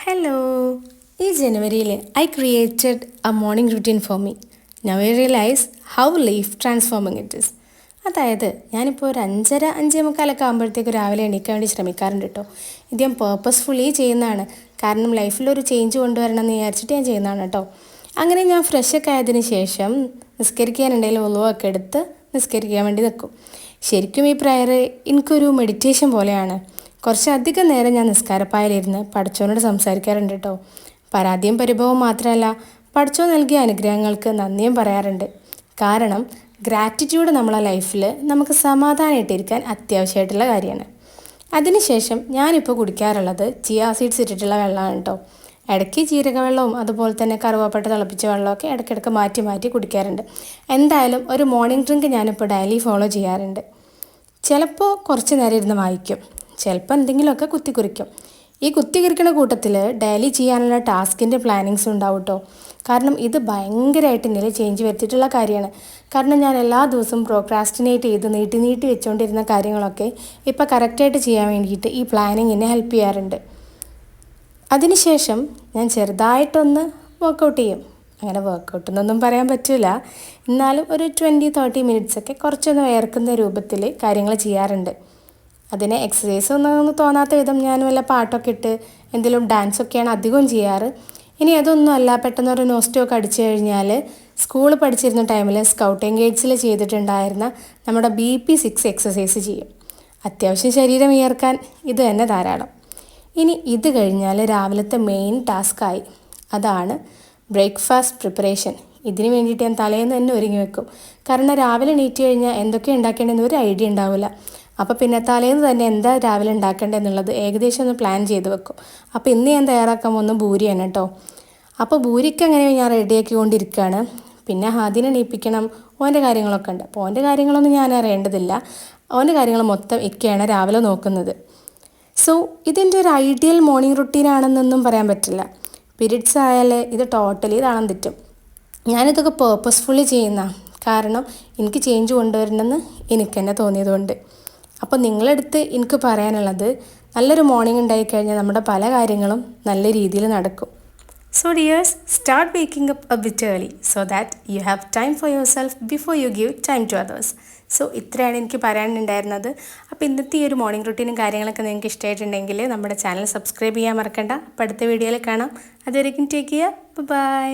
Hello. In January, I created a morning routine for me. Now I realize how life transforming it is. അതായത് ഞാനിപ്പോൾ ഒരു 5:30 ആകുമ്പോഴത്തേക്ക് രാവിലെ എണീക്കാൻ വേണ്ടി ശ്രമിക്കാറുണ്ട് കേട്ടോ. ഇത് ഞാൻ പേർപ്പസ്ഫുള്ളി ചെയ്യുന്നതാണ്. കാരണം ലൈഫിലൊരു ചേഞ്ച് കൊണ്ടുവരണം എന്ന് വിചാരിച്ചിട്ട് ഞാൻ ചെയ്യുന്നതാണ് കേട്ടോ. അങ്ങനെ ഞാൻ ഫ്രഷൊക്കെ ആയതിനു ശേഷം നിസ്കരിക്കാനുണ്ടെങ്കിൽ ഒലുവൊക്കെ എടുത്ത് നിസ്കരിക്കാൻ വേണ്ടി നിൽക്കും. ശരിക്കും ഈ പ്രയർ എനിക്കൊരു മെഡിറ്റേഷൻ പോലെയാണ്. കുറച്ചധികം നേരം ഞാൻ നിസ്കാരപ്പായലിരുന്ന് പഠിച്ചവനോട് സംസാരിക്കാറുണ്ട് കേട്ടോ. പരാതിയും പരിഭവവും മാത്രമല്ല, പഠിച്ചോ നൽകിയ അനുഗ്രഹങ്ങൾക്ക് നന്ദിയും പറയാറുണ്ട്. കാരണം ഗ്രാറ്റിറ്റ്യൂഡ് നമ്മളെ ലൈഫിൽ നമുക്ക് സമാധാനമായിട്ടിരിക്കാൻ അത്യാവശ്യമായിട്ടുള്ള കാര്യമാണ്. അതിനുശേഷം ഞാനിപ്പോൾ കുടിക്കാറുള്ളത് ചിയാ സീഡ്സ് ഇട്ടിട്ടുള്ള വെള്ളമാണ് കേട്ടോ. ഇടയ്ക്ക് ജീരക വെള്ളവും അതുപോലെ തന്നെ കറുവാപ്പട്ട തിളപ്പിച്ച വെള്ളമൊക്കെ ഇടയ്ക്കിടയ്ക്ക് മാറ്റി മാറ്റി കുടിക്കാറുണ്ട്. എന്തായാലും ഒരു മോർണിംഗ് ഡ്രിങ്ക് ഞാനിപ്പോൾ ഡെയിലി ഫോളോ ചെയ്യാറുണ്ട്. ചിലപ്പോൾ കുറച്ച് നേരം ഇരുന്ന് വായിക്കും, ചിലപ്പോൾ എന്തെങ്കിലുമൊക്കെ കുത്തിക്കുറിക്കും. ഈ കുത്തിക്കുറിക്കുന്ന കൂട്ടത്തിൽ ഡെയിലി ചെയ്യാനുള്ള ടാസ്കിൻ്റെ പ്ലാനിങ്സും ഉണ്ടാവും കേട്ടോ. കാരണം ഇത് ഭയങ്കരമായിട്ട് എന്നിൽ ചേഞ്ച് വരുത്തിയിട്ടുള്ള കാര്യമാണ്. കാരണം ഞാൻ എല്ലാ ദിവസവും പ്രോക്രാസ്റ്റിനേറ്റ് ചെയ്ത് നീട്ടി നീട്ടി വെച്ചുകൊണ്ടിരുന്ന കാര്യങ്ങളൊക്കെ ഇപ്പോൾ കറക്റ്റായിട്ട് ചെയ്യാൻ വേണ്ടിയിട്ട് ഈ പ്ലാനിങ് എന്നെ ഹെൽപ്പ് ചെയ്യാറുണ്ട്. അതിനുശേഷം ഞാൻ ചെറുതായിട്ടൊന്ന് വർക്കൗട്ട് ചെയ്യും. അങ്ങനെ വർക്കൗട്ട് എന്നൊന്നും പറയാൻ പറ്റില്ല, എന്നാലും ഒരു 20-30 മിനിറ്റ്സൊക്കെ കുറച്ചൊന്ന് വേർക്കുന്ന രൂപത്തിൽ കാര്യങ്ങൾ ചെയ്യാറുണ്ട്. അതിന് എക്സസൈസ് ഒന്നും തോന്നാത്ത വിധം ഞാൻ വല്ല പാട്ടൊക്കെ ഇട്ട് എന്തെങ്കിലും ഡാൻസൊക്കെയാണ് അധികവും ചെയ്യാറ്. ഇനി അതൊന്നും അല്ല, പെട്ടെന്നൊരു നോസ്റ്റൊക്കെ അടിച്ചു കഴിഞ്ഞാൽ സ്കൂൾ പഠിച്ചിരുന്ന ടൈമിൽ സ്കൗട്ട് ആൻഡ് ഗൈഡ്സിൽ ചെയ്തിട്ടുണ്ടായിരുന്ന നമ്മുടെ BP6 എക്സസൈസ് ചെയ്യും. അത്യാവശ്യം ശരീരം വിയർക്കാൻ ഇത് തന്നെ ധാരാളം. ഇനി ഇത് കഴിഞ്ഞാൽ രാവിലത്തെ മെയിൻ ടാസ്ക്കായി, അതാണ് ബ്രേക്ക്ഫാസ്റ്റ് പ്രിപ്പറേഷൻ. ഇതിന് വേണ്ടിയിട്ട് ഞാൻ തലേന്ന് തന്നെ ഒരുങ്ങി വെക്കും. കാരണം രാവിലെ എണീറ്റ് കഴിഞ്ഞാൽ എന്തൊക്കെ ഉണ്ടാക്കേണ്ടതെന്ന് ഒരു ഐഡിയ ഉണ്ടാവില്ല. അപ്പോൾ പിന്നെ തലേന്ന് തന്നെ എന്താ രാവിലെ ഉണ്ടാക്കേണ്ടതെന്നുള്ളത് ഏകദേശം ഒന്ന് പ്ലാൻ ചെയ്ത് വെക്കും. അപ്പോൾ ഇന്ന് ഞാൻ തയ്യാറാക്കാൻ പോകുന്ന ഭൂരിയാണ് കേട്ടോ. അപ്പോൾ ഭൂരിക്ക് അങ്ങനെ ഞാൻ റെഡിയാക്കിക്കൊണ്ടിരിക്കുകയാണ്. പിന്നെ ഹാദിനെ എണീപ്പിക്കണം, ഓൻ്റെ കാര്യങ്ങളൊക്കെ ഉണ്ട്. അപ്പോൾ ഓൻ്റെ കാര്യങ്ങളൊന്നും ഞാൻ അറിയേണ്ടതില്ല, ഓൻ്റെ കാര്യങ്ങൾ മൊത്തം ഇക്കയാണ് രാവിലെ നോക്കുന്നത്. സോ ഇതിൻ്റെ ഒരു ഐഡിയൽ മോർണിംഗ് റുട്ടീനാണെന്നൊന്നും പറയാൻ പറ്റില്ല. പീരിയഡ്സ് ആയാൽ ഇത് ടോട്ടലി താളം തെറ്റും. ഞാനിതൊക്കെ പേർപ്പസ്ഫുള്ളി ചെയ്യുന്ന, കാരണം എനിക്ക് ചേഞ്ച് കൊണ്ടുവരണമെന്ന് എനിക്ക് തന്നെ തോന്നിയതുകൊണ്ട്. അപ്പോൾ നിങ്ങളടുത്ത് എനിക്ക് പറയാനുള്ളത്, നല്ലൊരു മോർണിംഗ് ഉണ്ടായിക്കഴിഞ്ഞാൽ നമ്മുടെ പല കാര്യങ്ങളും നല്ല രീതിയിൽ നടക്കും. So dears, start waking up a bit early so that you have time for yourself before you give time to others. So ഇത്രയാണ് എനിക്ക് പറയാനുണ്ടായിരുന്നത്. അപ്പോൾ ഇന്നത്തെ ഈ ഒരു മോർണിംഗ് റുട്ടീനും കാര്യങ്ങളൊക്കെ നിങ്ങൾക്ക് ഇഷ്ടമായിട്ടുണ്ടെങ്കിൽ നമ്മുടെ ചാനൽ സബ്സ്ക്രൈബ് ചെയ്യാൻ മറക്കണ്ട. അപ്പോൾ അടുത്ത വീഡിയോയിൽ കാണാം. അതുവരെയും ടേക്ക് കെയർ. ബൈ.